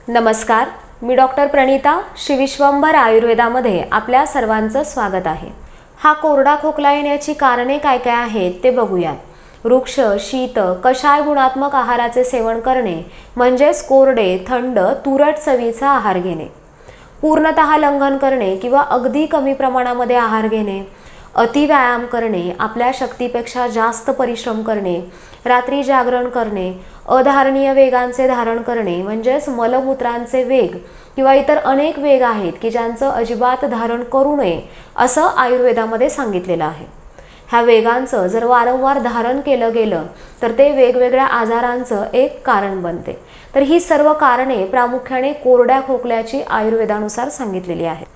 नमस्कार, मी डॉक्टर प्रणिता श्री विश्वंभर आयुर्वेदामध्ये आपल्या सर्वांचं स्वागत आहे। हा कोरडा खोकला येण्याची कारणे काय काय आहेत ते बघूयात। वृक्ष, शीत, कषाय गुणात्मक आहाराचे सेवन करणे म्हणजेच कोरडे, थंड, तुरट चवीचा आहार घेणे, पूर्णतः लंघन करणे किंवा अगदी कमी प्रमाणामध्ये आहार घेणे, अति व्यायाम करणे, आपल्या शक्तीपेक्षा जास्त परिश्रम करणे, रात्री जागरण करणे, अधारणीय वेगांचे धारण करणे म्हणजेच मलमूत्रांचे वेग किंवा इतर अनेक वेग आहेत की ज्यांचं अजिबात धारण करू नये असं आयुर्वेदामध्ये सांगितलेलं आहे। ह्या वेगांचं जर वारंवार धारण केलं गेलं तर ते वेगवेगळ्या आजारांचं एक कारण बनते। तर ही सर्व कारणे प्रामुख्याने कोरड्या खोकल्याची आयुर्वेदानुसार सांगितलेली आहेत।